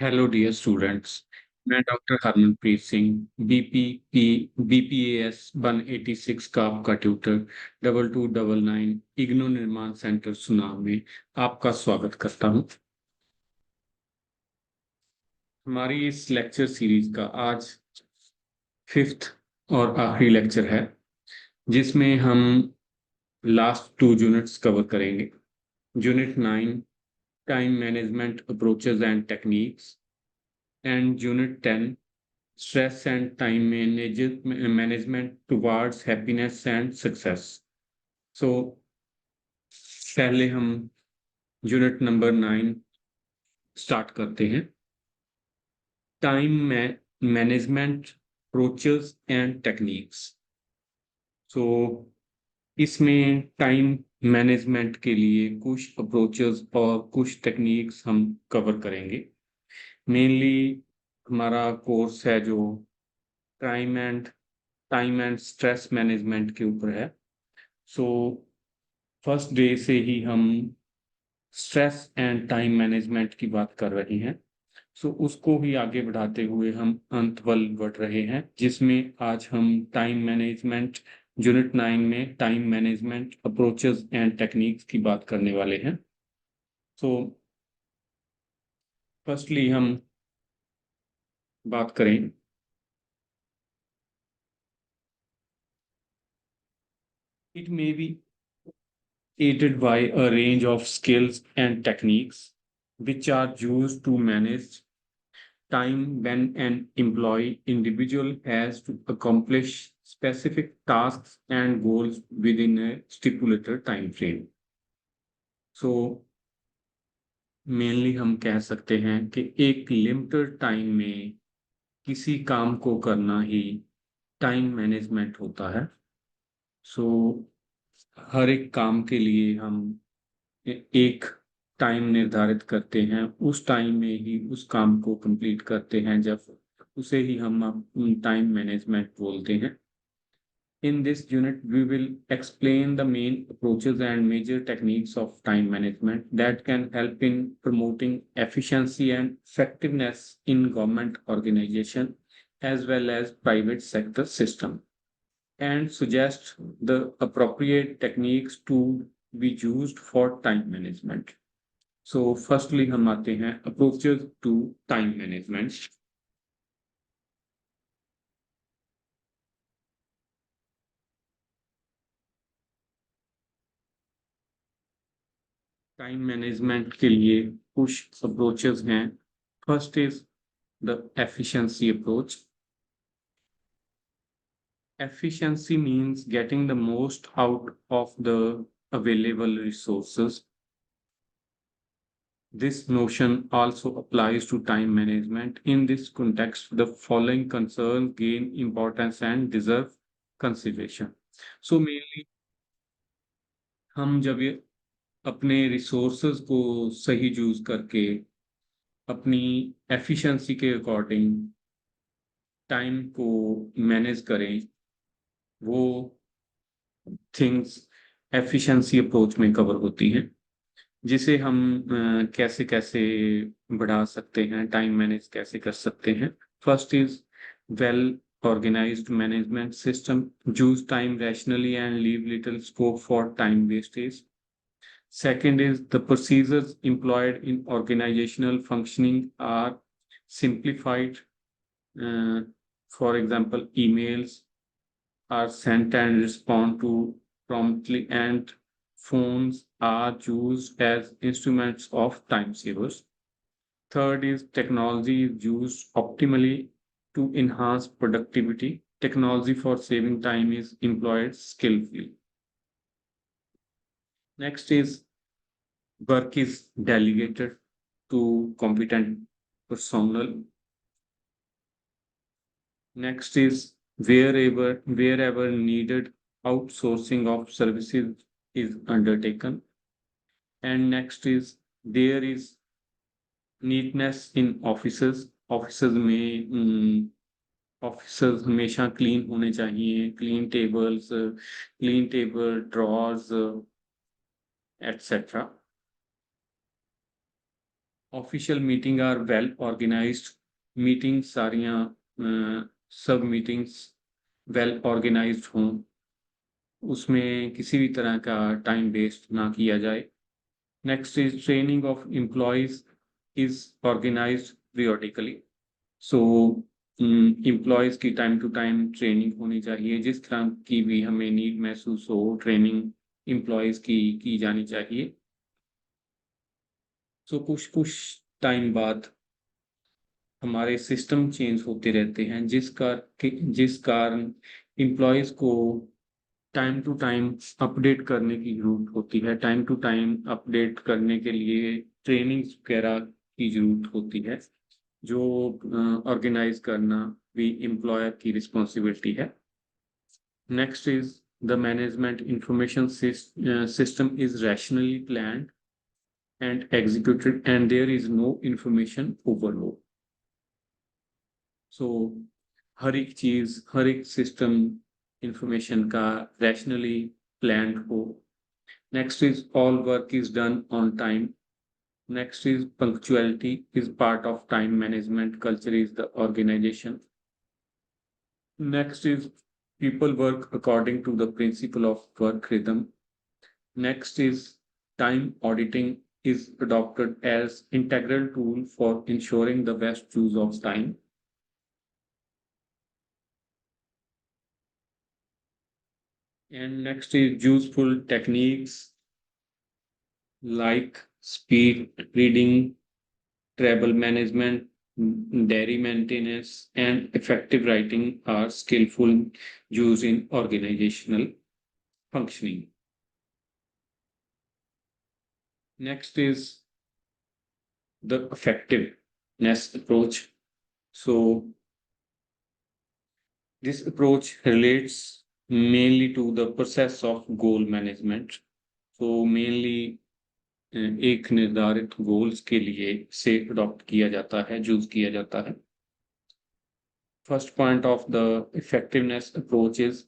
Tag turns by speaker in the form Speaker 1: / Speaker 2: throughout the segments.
Speaker 1: Hello dear students. मैं doctor Harmanpreet Singh BPS 186 का आपका ट्यूटर 2299 इग्नू निर्माण सेंटर सुनाम में आपका स्वागत करता हूं। हमारी इस लेक्चर सीरीज का आज फिफ्थ और आखिरी लेक्चर है, जिसमें हम लास्ट 2 यूनिट्स कवर करेंगे। Unit 9 time management approaches and techniques and unit 10 stress and time management towards happiness and success. So पहले हम यूनिट नंबर 9 स्टार्ट करते हैं। Time management approaches and techniques. So इसमें टाइम मैनेजमेंट के लिए कुछ approaches और कुछ टेक्निक्स हम कवर करेंगे। मेनली हमारा कोर्स है जो टाइम एंड स्ट्रेस मैनेजमेंट के ऊपर है। सो फर्स्ट डे से ही हम स्ट्रेस एंड टाइम मैनेजमेंट की बात कर रहे हैं। सो उसको ही आगे बढ़ाते हुए हम अंत बल बढ़ रहे हैं, जिसमें आज हम टाइम मैनेजमेंट यूनिट 9 में time management approaches and techniques की बात करने वाले हैं। सो फर्स्टली हम बात करें it may be aided by a range of skills and techniques which are used to manage time when an employee individual has to accomplish specific tasks and goals within a stipulated time frame. So mainly हम कह सकते हैं कि एक limited time में किसी काम को करना ही टाइम मैनेजमेंट होता है। सो हर एक काम के लिए हम एक टाइम निर्धारित करते हैं, उस टाइम में ही उस काम को कंप्लीट करते हैं, जब उसे ही हम टाइम मैनेजमेंट बोलते हैं। In this unit, we will explain the main approaches and major techniques of time management that can help in promoting efficiency and effectiveness in government organization as well as private sector system, and suggest the appropriate techniques to be used for time management. So firstly हम आते हैं approaches to time management. Time management के लिए कुछ approaches हैं। First is the efficiency approach. Efficiency means getting the most out of the available resources. This notion also applies to time management. In this context, the following concerns gain importance and deserve consideration. So mainly हम जब ये अपने resources को सही use करके अपनी efficiency के according time को मैनेज करें, वो थिंग्स एफिशिएंसी अप्रोच में कवर होती हैं, जिसे हम कैसे कैसे बढ़ा सकते हैं, टाइम मैनेज कैसे कर सकते हैं। First is well organized management system. Use time rationally and leave little scope for time wastage. Second is the procedures employed in organizational functioning are simplified. Uh, for example, emails are sent and respond to promptly, and phones are used as instruments of time savers. Third is technology is used optimally to enhance productivity. Technology for saving time is employed skillfully. Next is work is delegated to competent personnel. Next is wherever needed, outsourcing of services is undertaken. And next is there is neatness in offices. Officers हमेशा clean होने चाहिए, clean table drawers etcetera. Official meeting are well organised, meeting सारियां सब meetings well organised हों, उसमें किसी भी तरह का टाइम वेस्ट ना किया जाए। Next is training of employees is organised periodically. So employees की टाइम टू टाइम ट्रेनिंग होनी चाहिए, जिस तरह की भी हमें नीड महसूस हो ट्रेनिंग एम्प्लॉयज की जानी चाहिए। सो कुछ टाइम बाद हमारे सिस्टम चेंज होते रहते हैं, जिस कारण एम्प्लॉयज को टाइम टू टाइम अपडेट करने की जरूरत होती है। टाइम टू टाइम अपडेट करने के लिए ट्रेनिंग्स वगैरह की जरूरत होती है, जो ऑर्गेनाइज करना भी एम्प्लॉयर की रिस्पॉन्सिबिलिटी है। Next is the management information system is rationally planned and executed and there is no information overload. So हर एक सिस्टम इंफॉर्मेशन का रैशनली प्लान्ड हो। Next is all work is done on time. Next is punctuality is part of time management. Culture is the organization. Next is people work according to the principle of work rhythm. Next is time auditing is adopted as integral tool for ensuring the best use of time. And next is useful techniques like speed reading, travel management, dairy maintenance, and effective writing are skillful used in organizational functioning. Next is the effectiveness approach. So, this approach relates mainly to the process of goal management. So, mainly एक निर्धारित goals के लिए से adopt किया जाता है, use किया जाता है। First point of the effectiveness approach is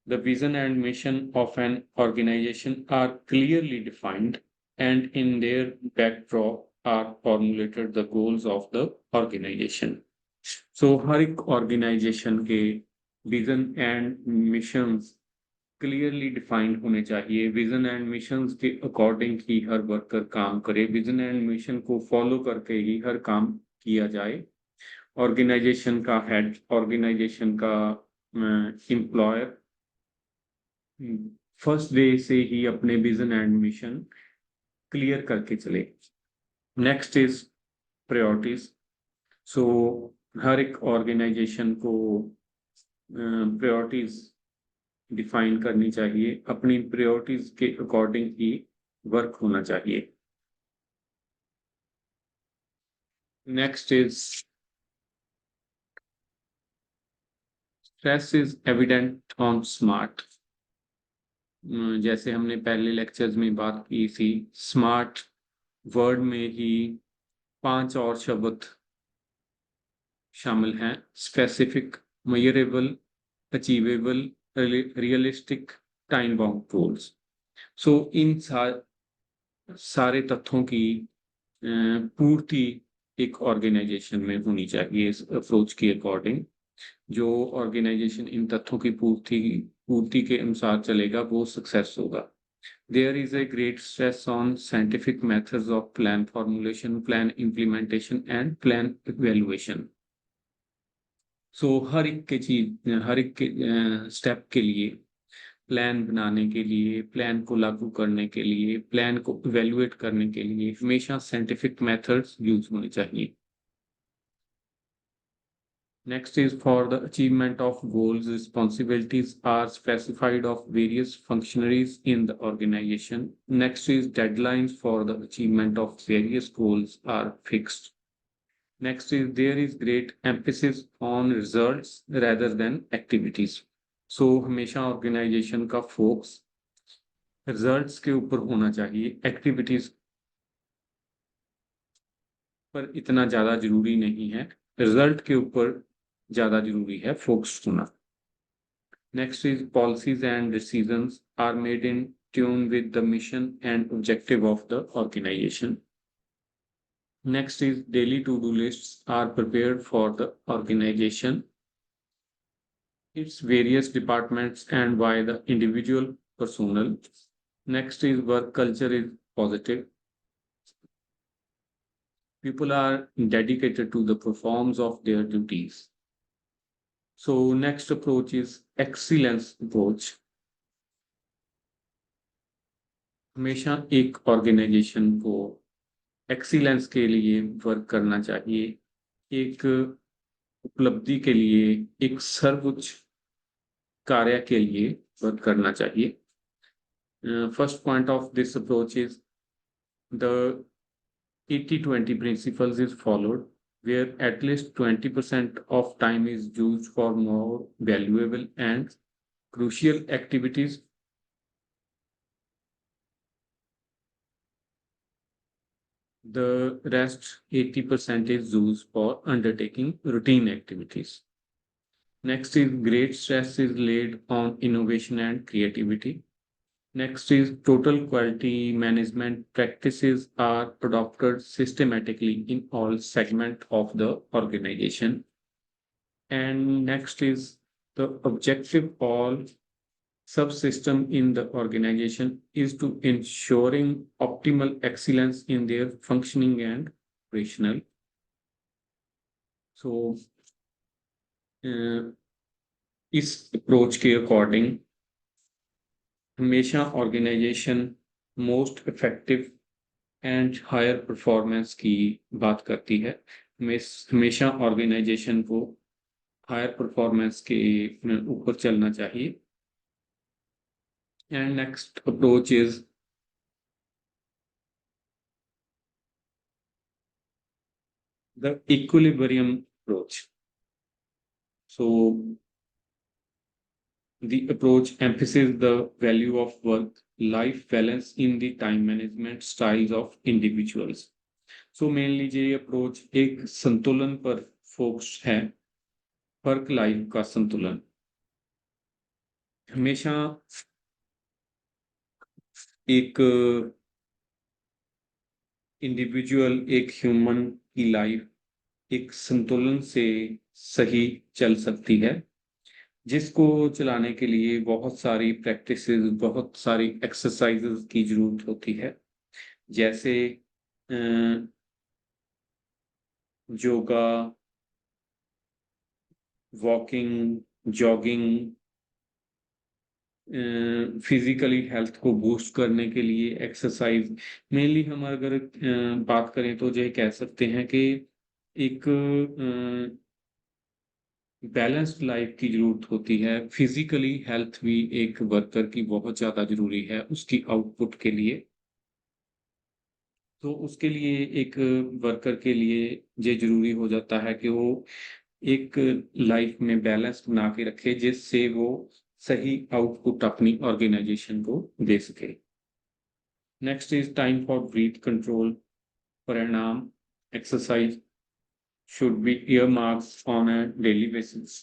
Speaker 1: the vision and mission of an organization are clearly defined, and in their backdrop are formulated the goals of the organization. So हर एक organization के vision and missions clearly defined होने चाहिए। Vision and missions के according ही हर worker काम करे, vision and mission को फॉलो करके ही हर काम किया जाए। ऑर्गेनाइजेशन का हेड, ऑर्गेनाइजेशन का एम्प्लॉयर फर्स्ट डे से ही अपने विजन एंड मिशन क्लियर करके चले। Next is priorities. सो हर एक ऑर्गेनाइजेशन को प्रायोरिटीज डिफाइन करनी चाहिए, अपनी प्रायोरिटीज के अकॉर्डिंग ही वर्क होना चाहिए। Next is stress is evident on smart. जैसे हमने पहले लेक्चर्स में बात की थी, स्मार्ट वर्ड में ही 5 और शब्द शामिल हैं: specific, measurable, achievable, realistic, time bound goals. So इन सारे तत्वों की पूर्ति एक ऑर्गेनाइजेशन में होनी चाहिए। इस अप्रोच के अकॉर्डिंग जो ऑर्गेनाइजेशन इन तत्वों की पूर्ति के अनुसार चलेगा वो सक्सेस होगा। There is a great stress on scientific methods of plan formulation, plan implementation and plan evaluation. So हर एक के स्टेप के लिए, प्लान बनाने के लिए, प्लान को लागू करने के लिए, प्लान को इवेल्युएट करने के लिए हमेशा साइंटिफिक मेथड्स यूज होने चाहिए। Next is for the achievement of goals, responsibilities are specified of various functionaries in the organization. Next is deadlines for the achievement of various goals are fixed. Next is there is great emphasis on results rather than activities. So हमेशा organization का focus results के ऊपर होना चाहिए, activities पर इतना ज़्यादा जरूरी नहीं है, रिजल्ट के ऊपर ज़्यादा जरूरी है फोकस्ड होना। Next is policies and decisions are made in tune with the mission and objective of the organization. Next is daily to-do lists are prepared for the organization, its various departments and by the individual personnel. Next is work culture is positive. People are dedicated to the performance of their duties. So next approach is excellence approach. हमेशा एक organisation को excellence के लिए work करना चाहिए, एक उपलब्धि के लिए, एक सर्वोच्च कार्य के लिए वर्क करना चाहिए। First point of this approach is the 80-20 principles is followed, where at least 20% of time is used for more valuable and crucial activities. The rest 80% is used for undertaking routine activities. Next is great stress is laid on innovation and creativity. Next is total quality management practices are adopted systematically in all segment of the organization. And next is the objective all subsystem in the organization is to ensuring optimal excellence in their functioning and operational. So इस approach के according हमेशा organisation most effective and higher performance की बात करती है। हमेशा organisation को higher performance के ऊपर चलना चाहिए। And next approach is the equilibrium approach. So the approach emphasizes the value of work-life balance in the time management styles of individuals. So mainly ये अप्रोच एक संतुलन पर फोकस है, वर्क लाइफ का संतुलन। हमेशा एक इंडिविजुअल, एक ह्यूमन की लाइफ एक संतुलन से सही चल सकती है, जिसको चलाने के लिए बहुत सारी प्रैक्टिसेस, बहुत सारी एक्सरसाइजेस की जरूरत होती है। जैसे yoga, walking, jogging, physically health को बूस्ट करने के लिए एक्सरसाइज। मेनली हम अगर बात करें तो ये कह सकते हैं कि एक बैलेंस्ड लाइफ की जरूरत होती है। फिजिकली हेल्थ भी एक वर्कर की बहुत ज़्यादा जरूरी है उसकी आउटपुट के लिए। तो उसके लिए एक वर्कर के लिए ये जरूरी हो जाता है कि वो एक लाइफ में बैलेंस बना के रखे, जिससे वो सही आउटपुट अपनी ऑर्गेनाइजेशन को दे सके। Next is time for breath control. परिणाम exercise should be earmarked on a daily basis.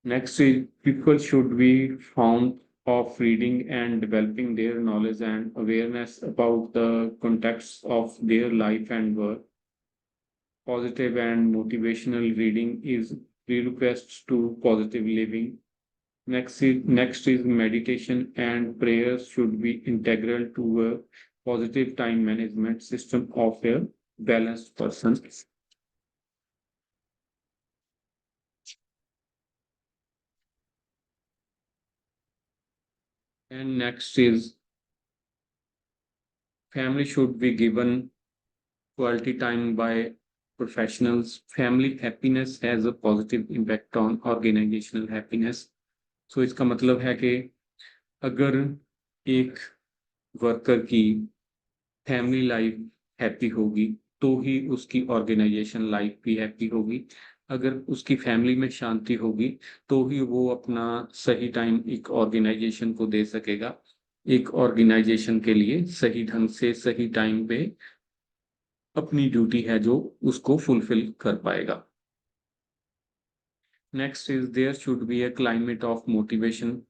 Speaker 1: Next is people should be found of reading and developing their knowledge and awareness about the context of their life and work. Positive and motivational reading is prerequisite to positive living. Next is meditation and prayers should be integral to a positive time management system of a balanced person. And next is family should be given quality time by professionals. Family happiness has a positive impact on organizational happiness. So इसका मतलब है कि अगर एक worker की family life happy होगी तो ही उसकी ऑर्गेनाइजेशन लाइफ भी हैप्पी होगी। अगर उसकी फैमिली में शांति होगी तो ही वो अपना सही टाइम एक ऑर्गेनाइजेशन को दे सकेगा, एक ऑर्गेनाइजेशन के लिए सही ढंग से सही टाइम पे अपनी ड्यूटी है जो उसको फुलफिल कर पाएगा। Next is there should be a climate of motivation.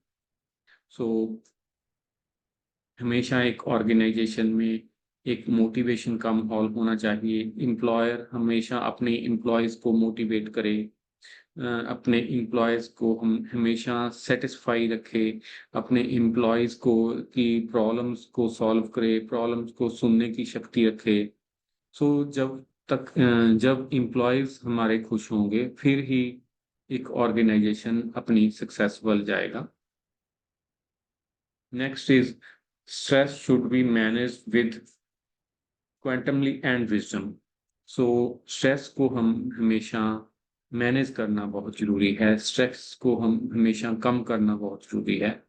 Speaker 1: So हमेशा एक ऑर्गेनाइजेशन में एक मोटिवेशन का माहौल होना चाहिए। एम्प्लॉयर हमेशा अपने एम्प्लॉयज़ को मोटिवेट करे, अपने एम्प्लॉयज़ को हम हमेशा सेटिस्फाई रखे, अपने एम्प्लॉयज़ को की प्रॉब्लम्स को सॉल्व करे, प्रॉब्लम्स को सुनने की शक्ति रखे। सो जब एम्प्लॉयज़ हमारे खुश होंगे, फिर ही एक ऑर्गेनाइजेशन अपनी सक्सेसफुल जाएगा। Next is stress should be managed with quantumly and wisdom. So stress को हम हमेशा मैनेज करना बहुत जरूरी है, स्ट्रेस को हम हमेशा कम करना बहुत जरूरी है।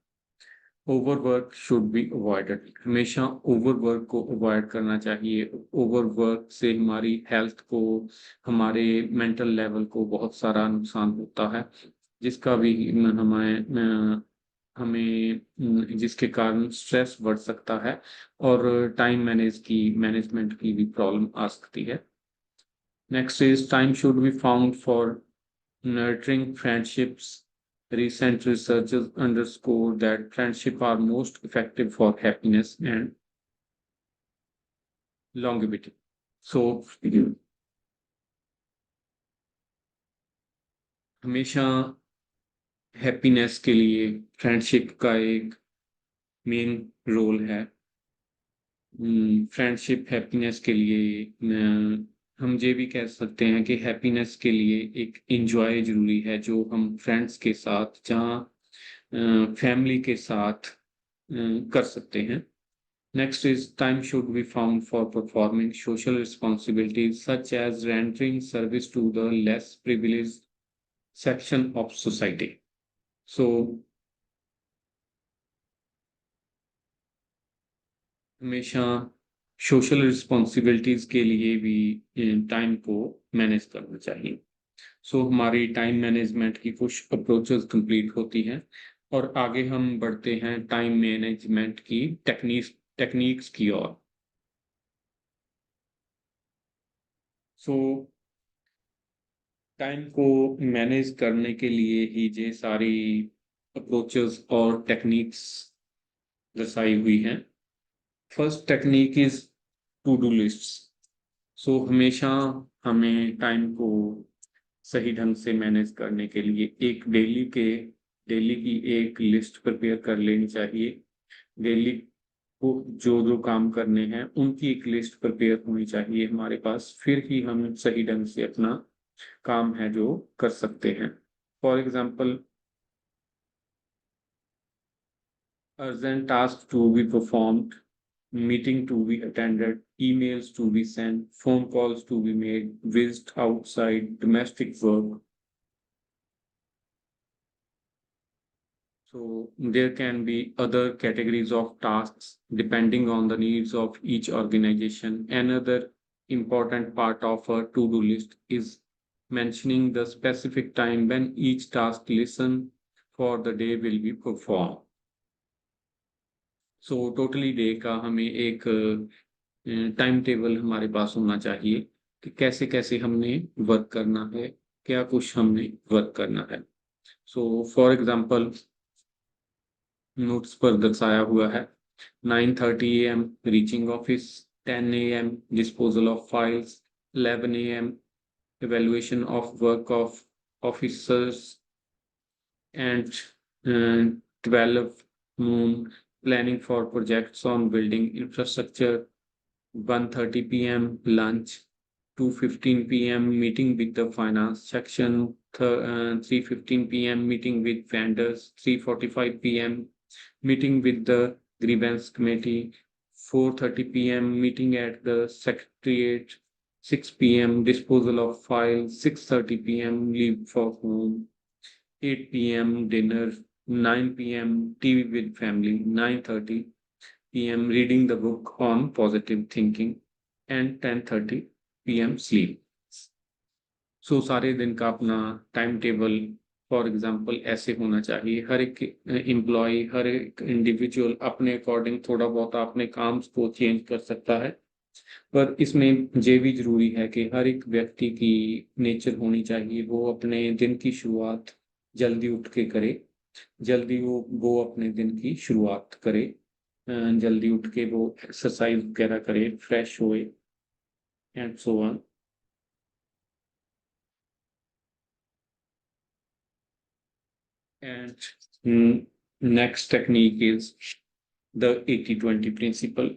Speaker 1: ओवरवर्क शुड बी अवॉइडेड, हमेशा ओवरवर्क को अवॉइड करना चाहिए। ओवरवर्क से हमारी हेल्थ को, हमारे मेंटल लेवल को बहुत सारा नुकसान होता है, जिसका भी हमें जिसके कारण स्ट्रेस बढ़ सकता है और टाइम मैनेजमेंट की भी प्रॉब्लम आ सकती है। Next is time should be found for nurturing friendships. Recent researchers underscore that friendship are most effective for happiness and longevity. So हमेशा हैप्पीनेस के लिए फ्रेंडशिप का एक मेन रोल है। फ्रेंडशिप हैप्पीनेस के लिए हम ये भी कह सकते हैं कि हैप्पीनेस के लिए एक एंजॉय जरूरी है, जो हम फ्रेंड्स के साथ, जहाँ फैमिली के साथ कर सकते हैं। Next is time should be found for performing social responsibilities such as rendering service to the less privileged section of society. So हमेशा सोशल रिस्पॉन्सिबिलिटीज के लिए भी टाइम को मैनेज करना चाहिए। सो हमारी टाइम मैनेजमेंट की कुछ अप्रोचेस कंप्लीट होती हैं और आगे हम बढ़ते हैं टाइम मैनेजमेंट की टेक्निक्स की ओर। सो टाइम को मैनेज करने के लिए ही ये सारी अप्रोचेस और टेक्निक्स दर्शाई हुई हैं। First technique is to do lists. So हमेशा हमें टाइम को सही ढंग से मैनेज करने के लिए एक डेली की एक लिस्ट प्रिपेयर कर लेनी चाहिए। डेली को जो जो काम करने हैं उनकी एक लिस्ट प्रिपेयर होनी चाहिए हमारे पास, फिर ही हम सही ढंग से अपना काम है जो कर सकते हैं। For example, urgent tasks to be performed, meeting to be attended, emails to be sent, phone calls to be made, visit outside, domestic work. So there can be other categories of tasks depending on the needs of each organization. Another important part of a to-do list is mentioning the specific time when each task listen for the day will be performed. So totally day का हमें एक time table हमारे पास होना चाहिए कि कैसे कैसे हमने वर्क करना है, क्या कुछ हमने वर्क करना है। सो फॉर एग्जांपल, नोट्स पर दर्शाया हुआ है 9:30 AM reaching office, 10 AM disposal of files, 11 AM evaluation of work of officers, and 12 noon planning for projects on building infrastructure, 1:30 p.m. lunch, 2:15 p.m. meeting with the finance section, 3:15 p.m. meeting with vendors, 3:45 p.m. meeting with the grievance committee, 4:30 p.m. meeting at the secretariat, 6 p.m. disposal of files, 6:30 p.m. leave for home, 8 p.m. dinner, 9 p.m. TV with family, 9:30 p.m. reading the book on positive thinking, and 10:30 p.m. sleep. सो सारे दिन का अपना time table for example ऐसे होना चाहिए। हर एक employ, हर एक individual अपने अकॉर्डिंग थोड़ा बहुत अपने काम को चेंज कर सकता है, पर इसमें ये भी जरूरी है कि हर एक व्यक्ति की नेचर होनी चाहिए, वो अपने दिन की शुरुआत जल्दी उठ के करे, जल्दी वो अपने दिन की शुरुआत करे। जल्दी उठ के वो एक्सरसाइज वगैरह करे, फ्रेश होए and so on. And next technique is the 80-20 principle.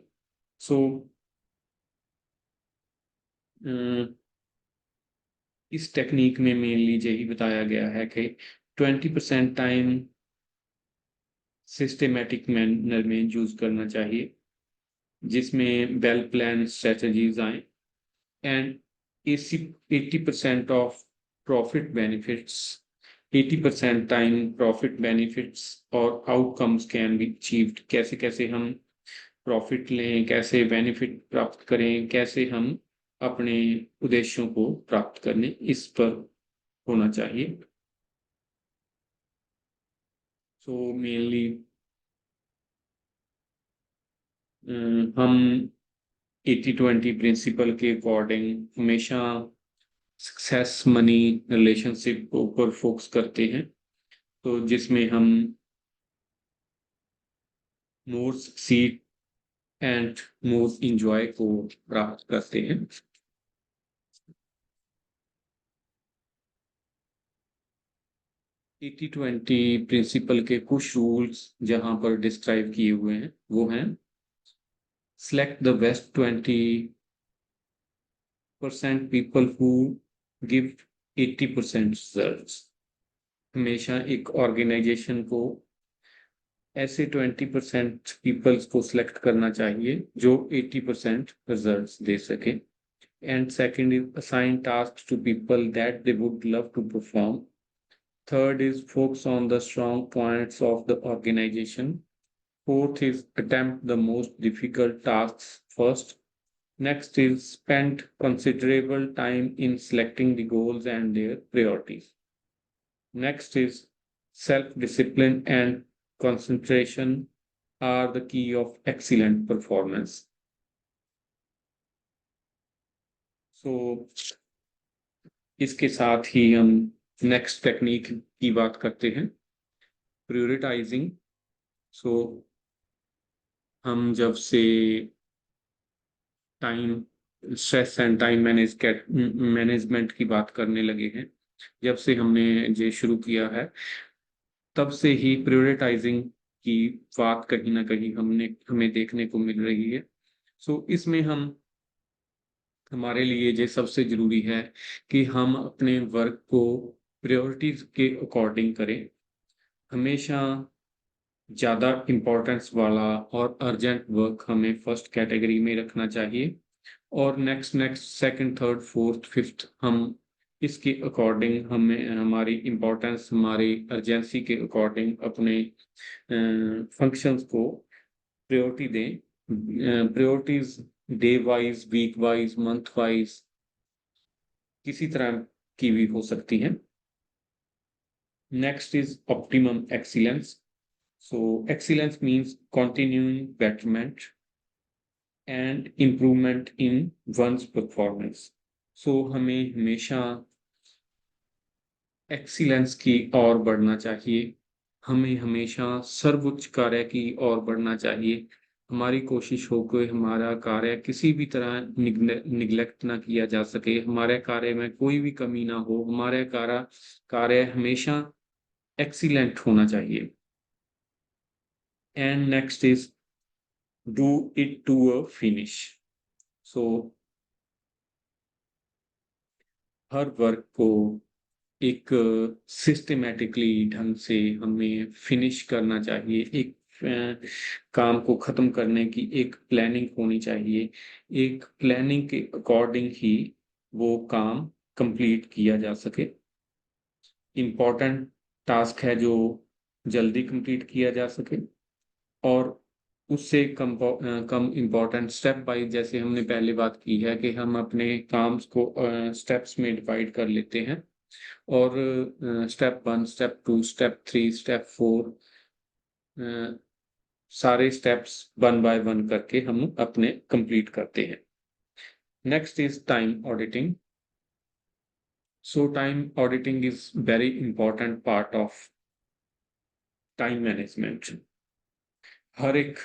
Speaker 1: So इस टेक्निक में मेनली यही बताया गया है कि 20% टाइम सिस्टेमेटिक मैनर में यूज करना चाहिए, जिसमें वेल प्लान स्ट्रेटजीज आए, and 80% of profit benefits 80% time profit benefits और आउटकम्स कैन बी अचीव्ड। कैसे कैसे हम प्रॉफिट लें, कैसे बेनिफिट प्राप्त करें, कैसे हम अपने उद्देश्यों को प्राप्त करने, इस पर होना चाहिए। सो मेनली हम 80-20 प्रिंसिपल के अकॉर्डिंग हमेशा सक्सेस मनी रिलेशनशिप के ऊपर फोकस करते हैं, तो जिसमें हम मोर सक्सीड एंड मोर इंजॉय को प्राप्त करते हैं। 80-20 प्रिंसिपल के कुछ रूल्स जहां पर डिस्क्राइब किए हुए हैं वो हैं: select the best 20% people who give 80% results। हमेशा एक ऑर्गेनाइजेशन को ऐसे 20% पीपल्स को सिलेक्ट करना चाहिए जो 80% रिजल्ट्स दे सके। And second is assign task to people that they would love to perform. Third is focus on the strong points of the organization. Fourth is attempt the most difficult tasks first. Next is spend considerable time in selecting the goals and their priorities. Next is self-discipline and concentration are the key of excellent performance. So इसके साथ ही हम next technique की बात करते हैं, prioritising. सो हम जब से time stress and time management की बात करने लगे हैं, जब से हमने ये शुरू किया है, तब से ही प्रायोरिटाइजिंग की बात कहीं ना कहीं हमें देखने को मिल रही है। सो इसमें हम हमारे लिए ये सबसे जरूरी है कि हम अपने वर्क को प्रायोरिटीज के अकॉर्डिंग करें। हमेशा ज़्यादा इम्पोर्टेंस वाला और अर्जेंट वर्क हमें फर्स्ट कैटेगरी में रखना चाहिए, और next next second third fourth fifth हम इसके अकॉर्डिंग हमें हमारी इम्पोर्टेंस हमारी अर्जेंसी के अकॉर्डिंग अपने फंक्शंस को प्रायोरिटी दें। Priorities day wise, week wise, month wise, किसी तरह की भी हो सकती हैं। Next is optimum excellence. So excellence means continuing betterment and improvement in one's performance. So हमें हमेशा एक्सीलेंस की ओर बढ़ना चाहिए, हमें हमेशा सर्वोच्च कार्य की ओर बढ़ना चाहिए। हमारी कोशिश हो कि हमारा कार्य किसी भी तरह निग्लेक्ट ना किया जा सके, हमारे कार्य में कोई भी कमी ना हो, हमारे कार्य हमेशा एक्सीलेंट होना चाहिए। And next is do it to a finish. So हर वर्क को एक सिस्टेमेटिकली ढंग से हमें फिनिश करना चाहिए। एक काम को खत्म करने की एक प्लानिंग होनी चाहिए। एक प्लानिंग के अकॉर्डिंग ही वो काम कंप्लीट किया जा सके। इम्पोर्टेंट टास्क है जो जल्दी कंप्लीट किया जा सके, और उससे कम इम्पोर्टेंट स्टेप बाय, जैसे हमने पहले बात की है कि हम अपने काम्स को स्टेप्स में डिवाइड कर लेते हैं, और स्टेप 1, स्टेप 2, स्टेप 3, स्टेप 4, सारे स्टेप्स 1 बाय 1 करके हम अपने कंप्लीट करते हैं। Next is time auditing. So time auditing is very important part of time management. हर एक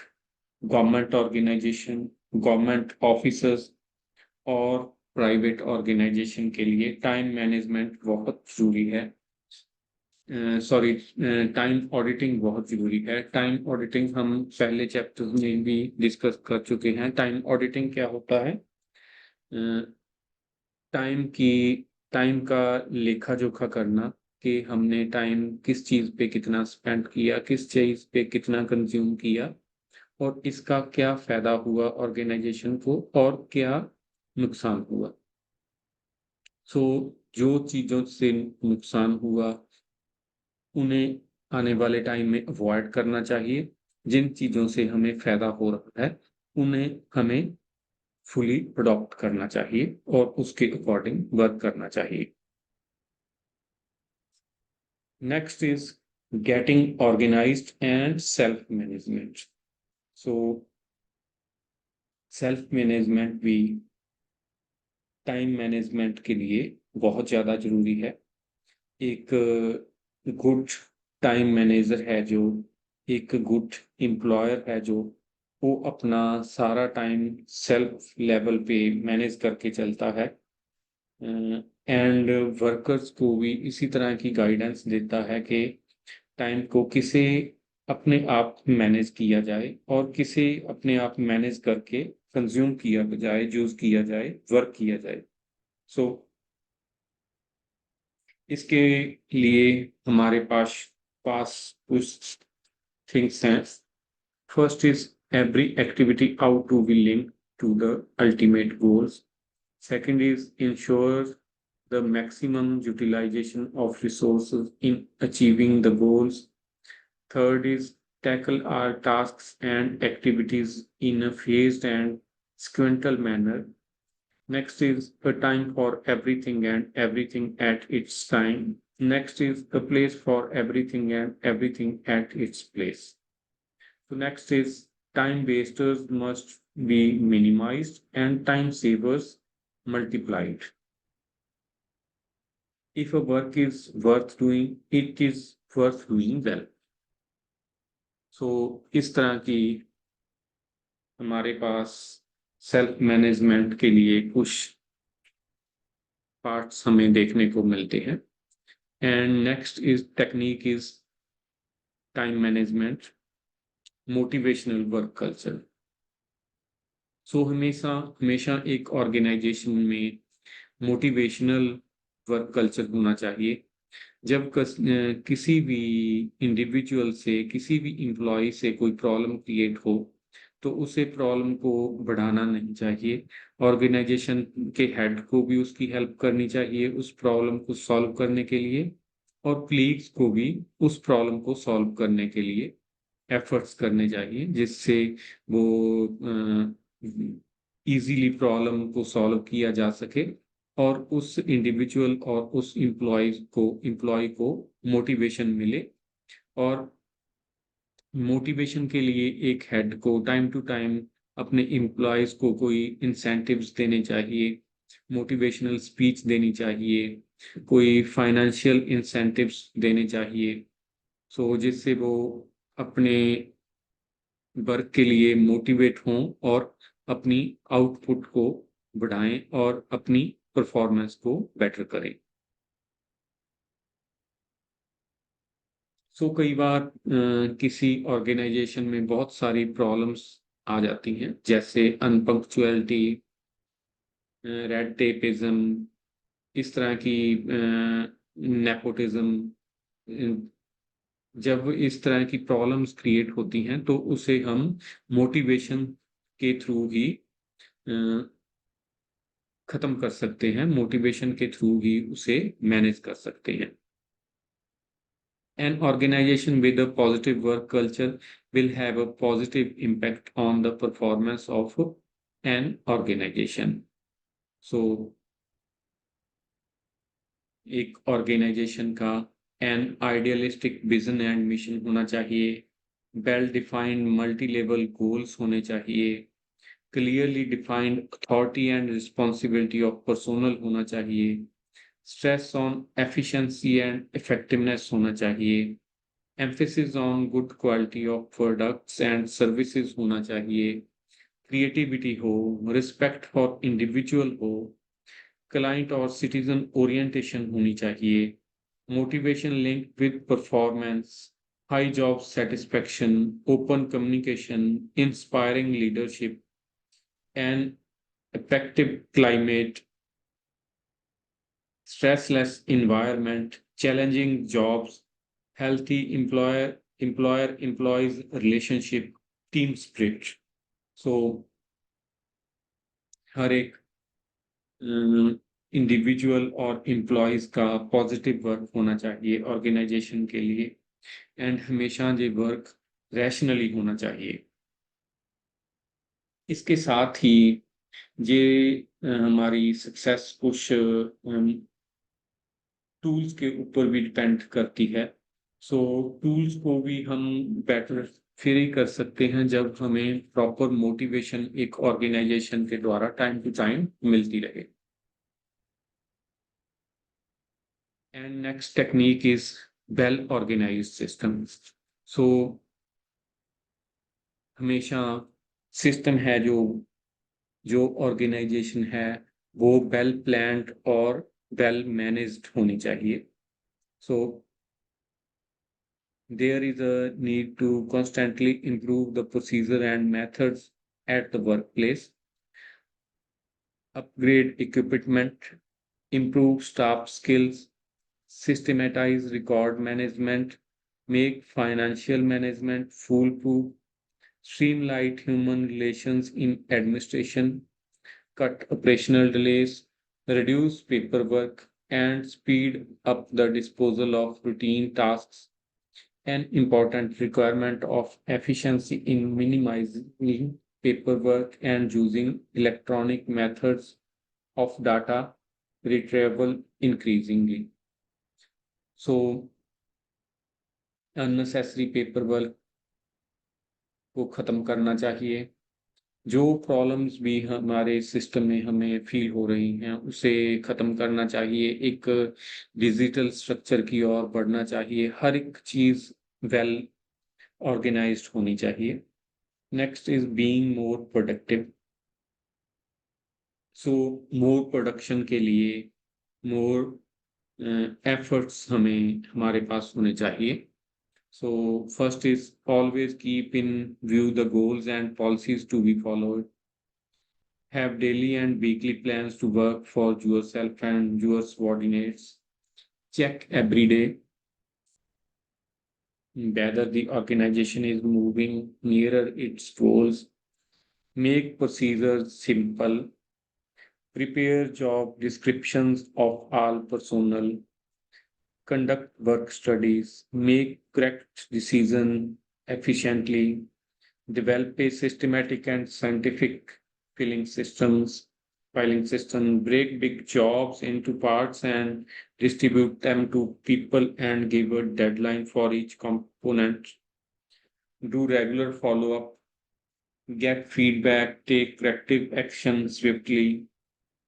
Speaker 1: गवर्नमेंट ऑर्गेनाइजेशन, गवर्नमेंट ऑफिसर्स और प्राइवेट ऑर्गेनाइजेशन के लिए टाइम मैनेजमेंट बहुत जरूरी है। सॉरी, टाइम ऑडिटिंग बहुत जरूरी है। टाइम ऑडिटिंग हम पहले चैप्टर में भी डिस्कस कर चुके हैं। टाइम ऑडिटिंग क्या होता है? टाइम की टाइम का लेखा जोखा करना कि हमने टाइम किस चीज पे कितना स्पेंड किया, किस चीज पे कितना कंज्यूम किया और इसका क्या फायदा हुआ ऑर्गेनाइजेशन को और क्या नुकसान हुआ। सो जो चीजों से नुकसान हुआ उन्हें आने वाले टाइम में अवॉइड करना चाहिए। जिन चीजों से हमें फायदा हो रहा है उन्हें हमें फुली अडॉप्ट करना चाहिए और उसके अकॉर्डिंग वर्क करना चाहिए। Next is getting organised and self management. So self management भी टाइम मैनेजमेंट के लिए बहुत ज़्यादा ज़रूरी है। एक गुड टाइम मैनेजर है जो, एक गुड एम्प्लॉयर है जो, वो अपना सारा टाइम सेल्फ लेवल पे मैनेज करके चलता है एंड वर्कर्स को भी इसी तरह की गाइडेंस देता है कि टाइम को किसे अपने आप मैनेज किया जाए और किसे अपने आप मैनेज करके कंज्यूम किया जाए, यूज किया जाए, वर्क किया जाए। सो इसके लिए हमारे पास पास कुछ थिंग्स हैं। First is every activity out to be link to the ultimate goals. Second is ensure the maximum utilization of resources in achieving the goals. Third is tackle our tasks and activities in a phased and sequential manner. Next is a time for everything and everything at its time. Next is a place for everything and everything at its place. So next is time wasters must be minimized and time savers multiplied. If a work is worth doing, it is worth doing well. So इस तरह की हमारे पास self management के लिए कुछ parts हमें देखने को मिलते हैं। And next is technique is time management, motivational work culture. So हमेशा हमेशा एक ऑर्गेनाइजेशन में मोटिवेशनल वर्क कल्चर होना चाहिए। जब किसी भी इंडिविजुअल से, किसी भी एम्प्लॉय से कोई प्रॉब्लम क्रिएट हो तो उसे प्रॉब्लम को बढ़ाना नहीं चाहिए। ऑर्गेनाइजेशन के हेड को भी उसकी हेल्प करनी चाहिए उस प्रॉब्लम को सॉल्व करने के लिए और कलीग्स को भी उस प्रॉब्लम को सॉल्व करने के लिए एफर्ट्स करने चाहिए जिससे वो इजीली प्रॉब्लम को सॉल्व किया जा सके और उस इंडिविजुअल और उस एम्प्लॉय को मोटिवेशन मिले। और मोटिवेशन के लिए एक हेड को टाइम टू टाइम अपने एम्प्लॉयज को कोई इंसेंटिव्स देने चाहिए, मोटिवेशनल स्पीच देनी चाहिए, कोई फाइनेंशियल इंसेंटिव्स देने चाहिए। सो जिससे वो अपने वर्क के लिए मोटिवेट हों और अपनी आउटपुट को बढ़ाएं और अपनी परफॉर्मेंस को बेटर करें। सो कई बार किसी ऑर्गेनाइजेशन में बहुत सारी प्रॉब्लम्स आ जाती हैं जैसे अनपंक्चुअलिटी, रेड टेपिज्म, इस तरह की नेपोटिज्म। जब इस तरह की प्रॉब्लम्स क्रिएट होती हैं तो उसे हम मोटिवेशन के थ्रू ही खत्म कर सकते हैं, मोटिवेशन के थ्रू ही उसे मैनेज कर सकते हैं। An organization with a positive work culture will have a positive impact on the performance of an organization. So एक ऑर्गेनाइजेशन का N idealistic vision and mission होना चाहिए, well defined multi level goals होने चाहिए, clearly defined authority and responsibility of personnel होना चाहिए, stress on efficiency and effectiveness होना चाहिए emphasis on good quality of products and services होना चाहिए, क्रिएटिविटी हो, रिस्पेक्ट फॉर इंडिविजुअल हो, क्लाइंट और सिटीजन ओरिएंटेशन होनी चाहिए, motivation link with performance, high job satisfaction, open communication, inspiring leadership and effective climate, stressless environment, challenging jobs, healthy employer employees relationship, team spirit. So हर एक individual और employees का positive work होना चाहिए organisation के लिए and हमेशा ये work rationally होना चाहिए। इसके साथ ही ये हमारी सक्सेस कुछ टूल्स के ऊपर भी डिपेंड करती है। सो टूल्स को भी हम बेटर फिर ही कर सकते हैं जब हमें प्रॉपर मोटिवेशन एक ऑर्गेनाइजेशन के द्वारा टाइम टू टाइम मिलती रहे। And next technique is well organised system. So हमेशा सिस्टम है जो जो ऑर्गेनाइजेशन है वो वेल प्लान्ड और वेल मैनेज्ड होनी चाहिए। सो there is a need to constantly improve the procedure and methods at the workplace, upgrade equipment, improve staff skills, systematize record management, make financial management foolproof, streamline human relations in administration, cut operational delays, reduce paperwork, and speed up the disposal of routine tasks. An important requirement of efficiency in minimizing paperwork and using electronic methods of data retrieval increasingly. So, unnecessary paperwork को खत्म करना चाहिए। जो problems भी हमारे system में हमें feel हो रही हैं उसे खत्म करना चाहिए, एक डिजिटल स्ट्रक्चर की ओर बढ़ना चाहिए, हर एक चीज वेल ऑर्गेनाइज्ड होनी चाहिए। Next is being more productive. So more production के लिए मोर एफर्ट्स हमें हमारे पास होने चाहिए। So first is always keep in view the goals and policies to be followed, have daily and weekly plans to work for yourself and your subordinates, check every day whether the organization is moving nearer its goals, make procedures simple, prepare job descriptions of all personnel, conduct work studies, make correct decision efficiently, develop a systematic and scientific filing systems, filing system, break big jobs into parts and distribute them to people and give a deadline for each component, do regular follow-up, get feedback, take corrective action swiftly,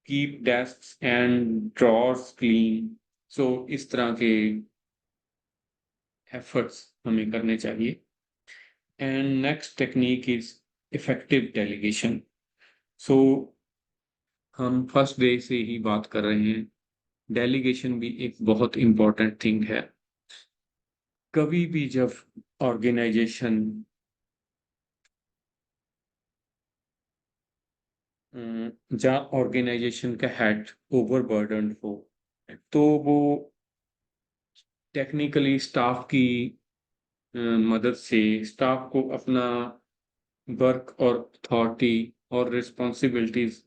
Speaker 1: keep desks and drawers clean. So इस तरह के efforts हमें करने चाहिए। And next technique is effective delegation. So हम first day से ही बात कर रहे हैं, डेलीगेशन भी एक बहुत इम्पोर्टेंट थिंग है। कभी भी जब ऑर्गेनाइजेशन जहाँ ऑर्गेनाइजेशन का हेड ओवरबर्डन्ड हो तो वो टेक्निकली स्टाफ की मदद से स्टाफ को अपना वर्क और अथॉरिटी और रिस्पॉन्सिबिलिटीज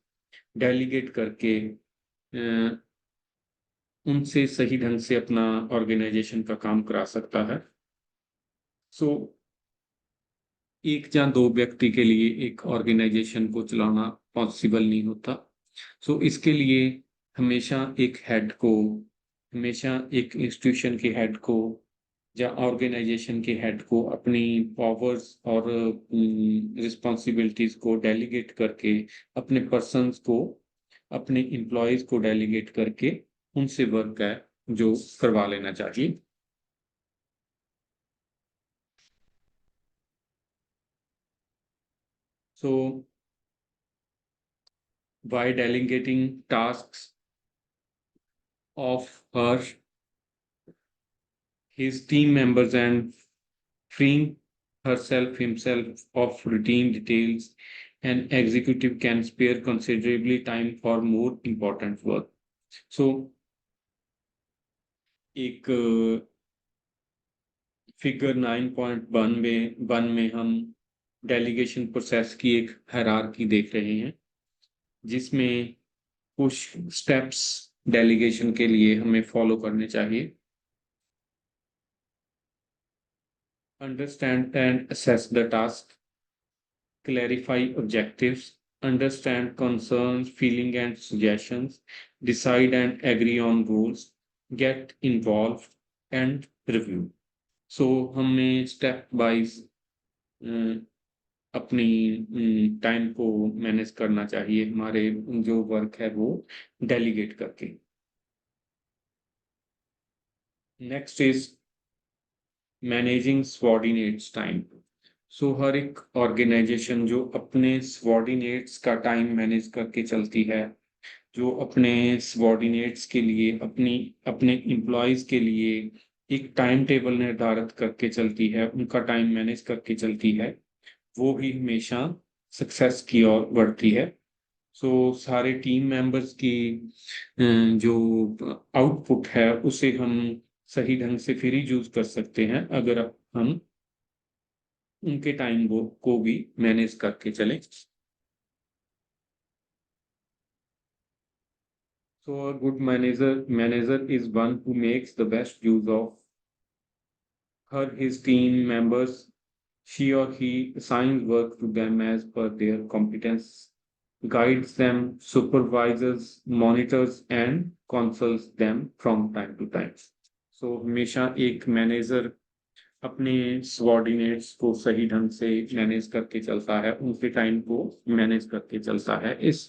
Speaker 1: डेलीगेट करके उनसे सही ढंग से अपना ऑर्गेनाइजेशन का काम करा सकता है। सो एक या दो व्यक्ति के लिए एक ऑर्गेनाइजेशन को चलाना पॉसिबल नहीं होता। सो इसके लिए हमेशा एक हेड को, हमेशा एक इंस्टीट्यूशन के हेड को या ऑर्गेनाइजेशन के हेड को अपनी पावर्स और रिस्पॉन्सिबिलिटीज को डेलीगेट करके अपने पर्सन्स को, अपने एम्प्लॉयज को डेलीगेट करके उनसे वर्क है जो करवा लेना चाहिए। So by delegating tasks of her his team members and freeing himself of routine details, an executive can spare considerably time for more important work. So एक फिगर 9.1 में हम डेलीगेशन प्रोसेस की एक हायरार्की देख रहे हैं, जिसमें कुछ स्टेप्स डेलीगेशन के लिए हमें फॉलो करने चाहिए. Understand and assess the task, clarify objectives, understand concerns, feeling and suggestions, decide and agree on goals, get involved and review. So हमें स्टेप वाइज अपनी टाइम को मैनेज करना चाहिए, हमारे जो वर्क है वो डेलीगेट करके. Next is managing subordinates time. So हर एक ऑर्गेनाइजेशन जो अपने सबॉर्डिनेट्स का टाइम मैनेज करके चलती है, जो अपने सबॉर्डिनेट्स के लिए अपने एम्प्लॉयज के लिए एक टाइम टेबल निर्धारित करके चलती है, उनका टाइम मैनेज करके चलती है, वो ही हमेशा सक्सेस की ओर बढ़ती है. सो सारे टीम मेंबर्स की जो आउटपुट है उसे हम सही ढंग से फिर ही यूज कर सकते हैं अगर हम उनके टाइम को भी मैनेज करके चलें. So a good manager is one who makes the best use of his team members. She or he assigns work to them as per their competence, guides them, supervises, monitors and consults them from time to time. So हमेशा एक manager अपने subordinates को सही ढंग से manage करके चलता है, उनके टाइम को मैनेज करके चलता है. इस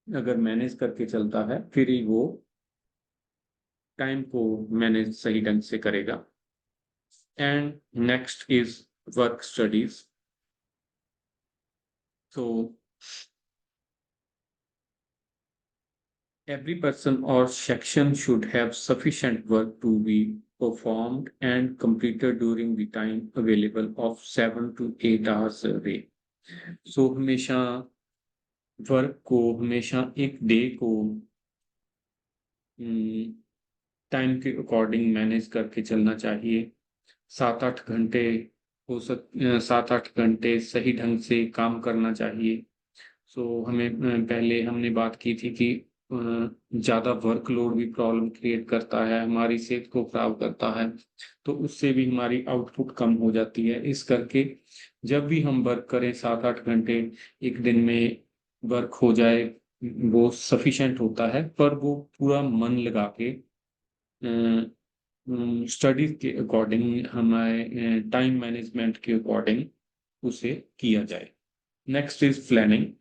Speaker 1: अगर मैनेज करके चलता है फिर ही वो टाइम को मैनेज सही ढंग से करेगा. And next is work studies. So every person or section should have sufficient work to be performed and completed during the time available of 7 to 8 hours a day. So हमेशा work को, हमेशा एक day को time के according manage करके चलना चाहिए. 7-8 घंटे 7-8 घंटे सही ढंग से काम करना चाहिए. सो हमें पहले हमने बात की थी कि ज़्यादा वर्कलोड भी प्रॉब्लम क्रिएट करता है, हमारी सेहत को खराब करता है, तो उससे भी हमारी आउटपुट कम हो जाती है. इस करके जब भी हम वर्क करें 7-8 घंटे एक दिन में वर्क हो जाए, वो सफिशेंट होता है. पर वो पूरा मन लगा के स्टडीज के अकॉर्डिंग, हमारे टाइम मैनेजमेंट के अकॉर्डिंग उसे किया जाए. Next is planning.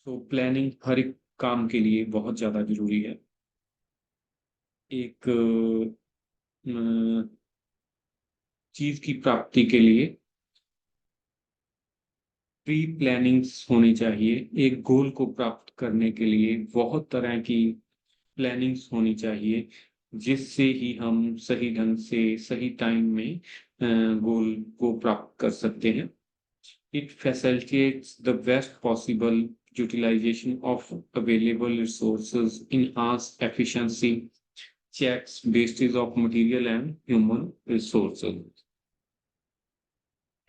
Speaker 1: तो प्लानिंग हर एक काम के लिए बहुत ज़्यादा जरूरी है. एक चीज की प्राप्ति के लिए प्री प्लानिंग्स होनी चाहिए. एक गोल को प्राप्त करने के लिए बहुत तरह की प्लानिंग्स होनी चाहिए, जिससे ही हम सही ढंग से सही टाइम में गोल को प्राप्त कर सकते हैं. It facilitates the best possible utilization of available resources, enhance efficiency, checks wastage of material and human resources,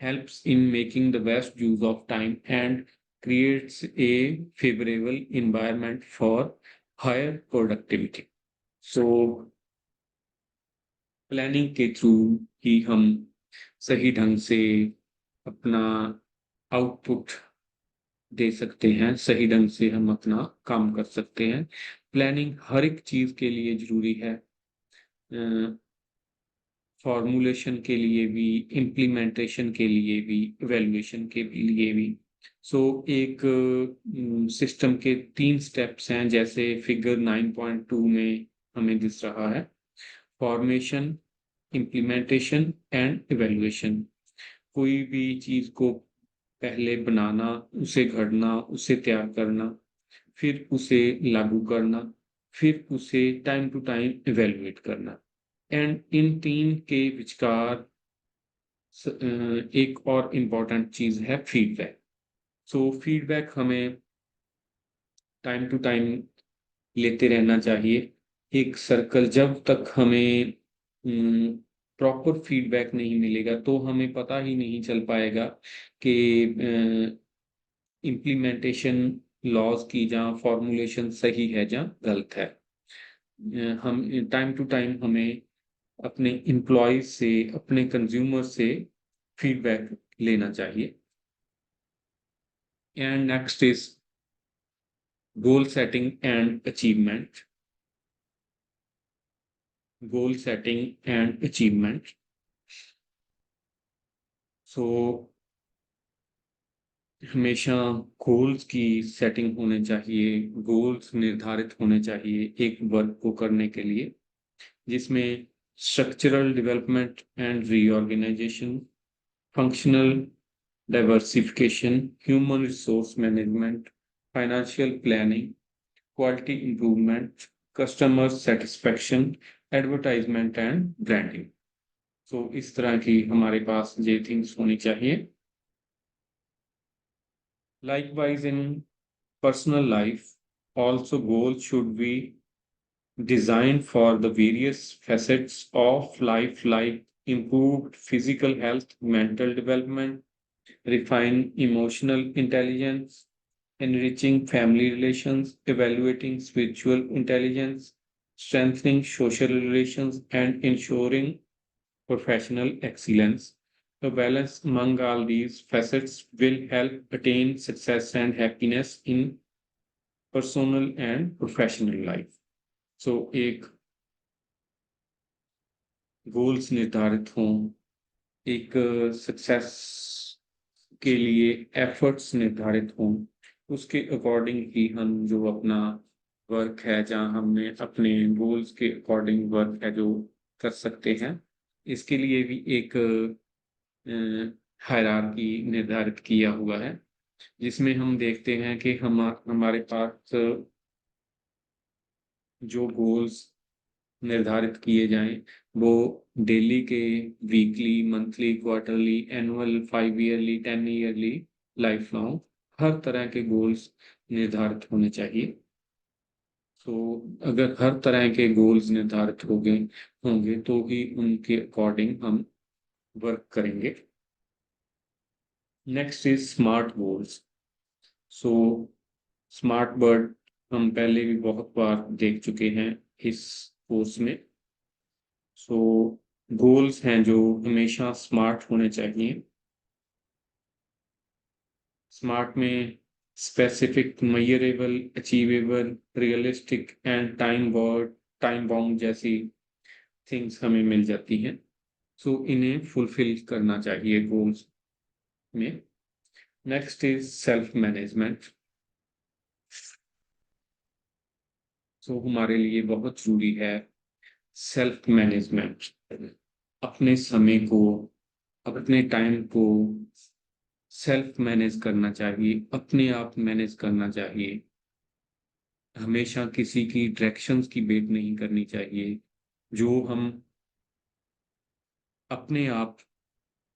Speaker 1: helps in making the best use of time, and creates a favorable environment for higher productivity. So planning के through ही हम सही ढंग से अपना output दे सकते हैं, सही ढंग से हम अपना काम कर सकते हैं. प्लानिंग हर एक चीज के लिए जरूरी है, फॉर्मुलेशन के लिए भी, इम्प्लीमेंटेशन के लिए भी, इवेल्युएशन के लिए भी. सो एक सिस्टम के 3 स्टेप्स हैं, जैसे फिगर 9.2 में हमें दिख रहा है. Formation, implementation and evaluation. कोई भी चीज को पहले बनाना, उसे घड़ना, उसे तैयार करना, फिर उसे लागू करना, फिर उसे टाइम टू टाइम इवेल्युएट करना। एंड इन तीन के विचकार एक और इम्पॉर्टेंट चीज है फीडबैक। सो फीडबैक हमें टाइम टू टाइम लेते रहना चाहिए। एक सर्कल, जब तक हमें प्रॉपर फीडबैक नहीं मिलेगा तो हमें पता ही नहीं चल पाएगा कि इम्प्लीमेंटेशन लॉज की जहाँ फॉर्मुलेशन सही है जहाँ गलत है। हम टाइम टू टाइम हमें अपने एम्प्लॉयज से, अपने कंज्यूमर से फीडबैक लेना चाहिए। And next is goal setting and achievement. Goal setting and achievement. So हमेशा गोल्स की सेटिंग होने चाहिए, गोल्स निर्धारित होने चाहिए एक वर्क को करने के लिए, जिसमें structural development and reorganisation, functional diversification, human resource management, financial planning, quality improvement, customer satisfaction, advertisement and branding. तो इस तरह की हमारे पास ये थिंग्स होनी चाहिए। Likewise, in personal life, also goals should be designed for the various facets of life, like improved physical health, mental development, refined emotional intelligence, enriching family relations, evaluating spiritual intelligence, strengthening social relations, and ensuring professional excellence. The balance among all these facets will help attain success and happiness in personal and professional life. So एक goals निर्धारित हों, एक success के लिए efforts निर्धारित हों, उसके according ही हम जो अपना वर्क है, जहाँ हमने अपने गोल्स के अकॉर्डिंग वर्क है जो कर सकते हैं, इसके लिए भी एक हायरार्की निर्धारित किया हुआ है, जिसमें हम देखते हैं कि हमारे पास जो गोल्स निर्धारित किए जाएं वो डेली के, weekly, monthly, quarterly, annual, 5 yearly, 10 yearly, life long, हर तरह के गोल्स निर्धारित होने चाहिए। तो अगर हर तरह के गोल्स निर्धारित होंगे तो ही उनके अकॉर्डिंग हम वर्क करेंगे। Next is smart goals. So smart word हम पहले भी बहुत बार देख चुके हैं इस कोर्स में। सो गोल्स हैं जो हमेशा स्मार्ट होने चाहिए। स्मार्ट में specific, measurable, achievable, realistic and time bound जैसी थिंग्स हमें मिल जाती हैं। सो इन्हें फुलफिल करना चाहिए गोल्स में। Next is self management. So हमारे लिए बहुत जरूरी है सेल्फ मैनेजमेंट। अपने समय को, अपने टाइम को सेल्फ मैनेज करना चाहिए, अपने आप मैनेज करना चाहिए। हमेशा किसी की डायरेक्शंस की वेट नहीं करनी चाहिए। जो हम अपने आप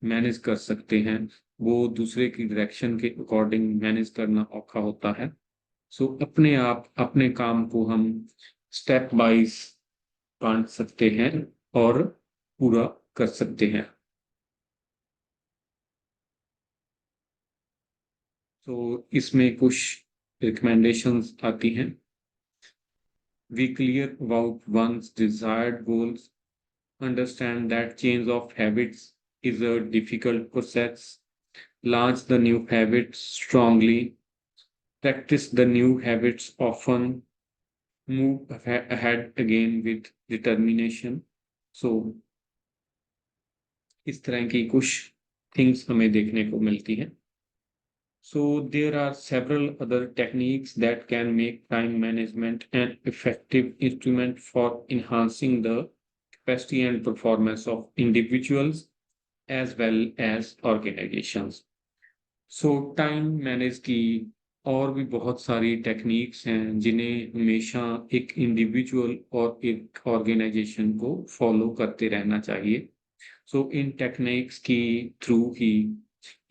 Speaker 1: मैनेज कर सकते हैं वो दूसरे की डायरेक्शन के अकॉर्डिंग मैनेज करना औखा होता है। सो अपने आप अपने काम को हम स्टेप वाइज बांट सकते हैं और पूरा कर सकते हैं। तो इसमें कुछ रिकमेंडेशंस आती हैं। Be clear about one's desired goals. Understand that change of habits is a difficult process. Launch the new habits strongly. Practice the new habits often. Move ahead again with determination. So, इस तरह की कुछ things हमें देखने को मिलती हैं। So, there are several other techniques that can make time management an effective instrument for enhancing the capacity and performance of individuals as well as organizations. So time manage की और भी बहुत सारी टेक्निक्स हैं जिन्हें हमेशा एक इंडिविजुअल और एक ऑर्गेनाइजेशन को फॉलो करते रहना चाहिए। सो इन टेक्निक्स की थ्रू ही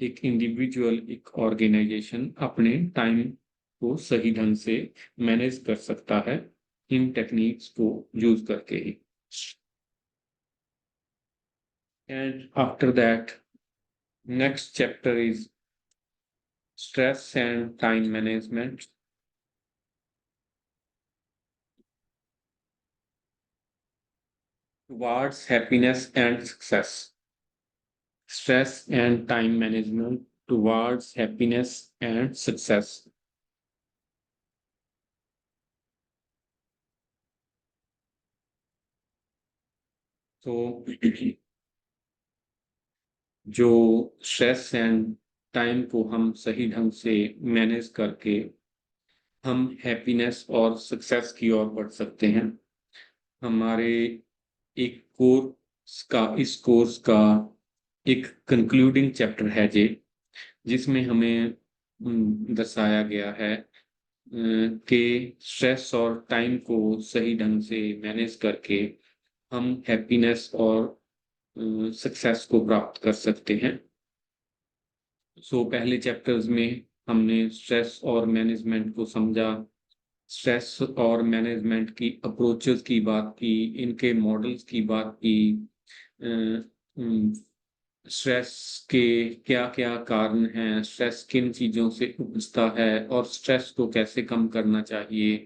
Speaker 1: एक इंडिविजुअल एक ऑर्गेनाइजेशन अपने टाइम को सही ढंग से मैनेज कर सकता है इन टेक्निक्स को यूज करके ही। And after that next chapter is stress and time management towards happiness and success. Stress and time management towards happiness and success. तो जो स्ट्रेस एंड टाइम को हम सही ढंग से मैनेज करके हम हैप्पीनेस और सक्सेस की ओर बढ़ सकते हैं। हमारे एक कोर्स का इस कोर्स का एक कंक्लूडिंग चैप्टर है जे जिसमें हमें दर्शाया गया है कि स्ट्रेस और टाइम को सही ढंग से मैनेज करके हम हैप्पीनेस और सक्सेस को प्राप्त कर सकते हैं। सो पहले चैप्टर्स में हमने स्ट्रेस और मैनेजमेंट को समझा, स्ट्रेस और मैनेजमेंट की अप्रोचेस की बात की, इनके मॉडल्स की बात की, स्ट्रेस के क्या-क्या कारण हैं, स्ट्रेस किन चीज़ों से उपजता है और स्ट्रेस को कैसे कम करना चाहिए,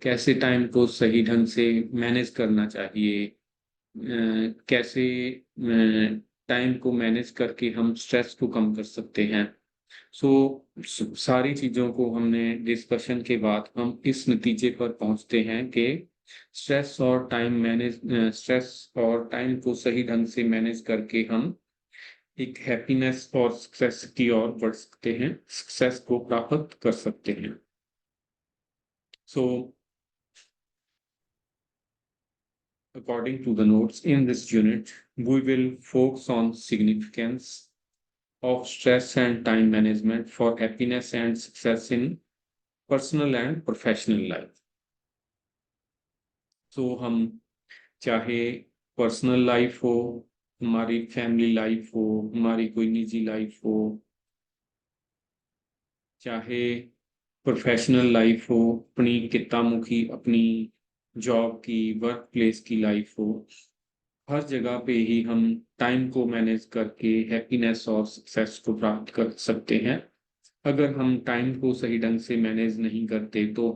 Speaker 1: कैसे टाइम को सही ढंग से मैनेज करना चाहिए, कैसे टाइम को मैनेज करके हम स्ट्रेस को कम कर सकते हैं। सो सारी चीज़ों को हमने डिस्कशन के बाद हम इस नतीजे पर पहुँचते हैं कि स्ट्रेस और टाइम को सही ढंग से मैनेज करके हम एक हैप्पीनेस और सक्सेस की ओर बढ़ सकते हैं, सक्सेस को प्राप्त कर सकते हैं। सो according to the notes in this unit, we will focus on significance of stress and time management for happiness and success in personal and professional life. So हम चाहे पर्सनल लाइफ हो, हमारी फैमिली लाइफ हो, हमारी कोई निजी life हो, चाहे प्रोफेशनल लाइफ हो, अपनी कित्तामुखी अपनी जॉब की, वर्क प्लेस की लाइफ हो, हर जगह पे ही हम टाइम को मैनेज करके हैप्पीनेस और सक्सेस को प्राप्त कर सकते हैं। अगर हम टाइम को सही ढंग से मैनेज नहीं करते तो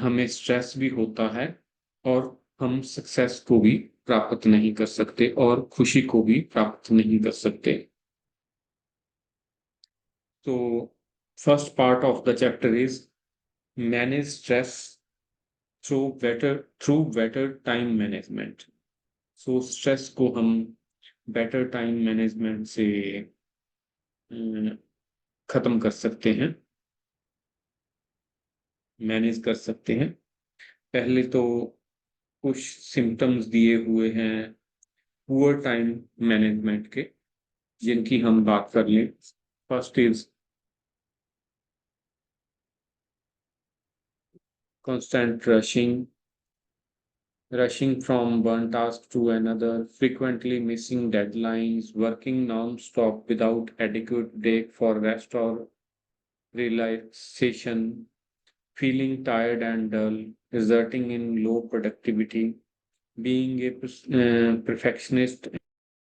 Speaker 1: हमें स्ट्रेस भी होता है और हम सक्सेस को भी प्राप्त नहीं कर सकते और खुशी को भी प्राप्त नहीं कर सकते। तो first part of the chapter is manage stress through better time management. So stress को हम बेटर टाइम मैनेजमेंट से खत्म कर सकते हैं, मैनेज कर सकते हैं। पहले तो कुछ सिम्टम्स दिए हुए हैं पुअर टाइम मैनेजमेंट के, जिनकी हम बात कर लें। First is constant rushing from one task to another, frequently missing deadlines, working non-stop without adequate break for rest or relaxation, feeling tired and dull, resulting in low productivity, being a perfectionist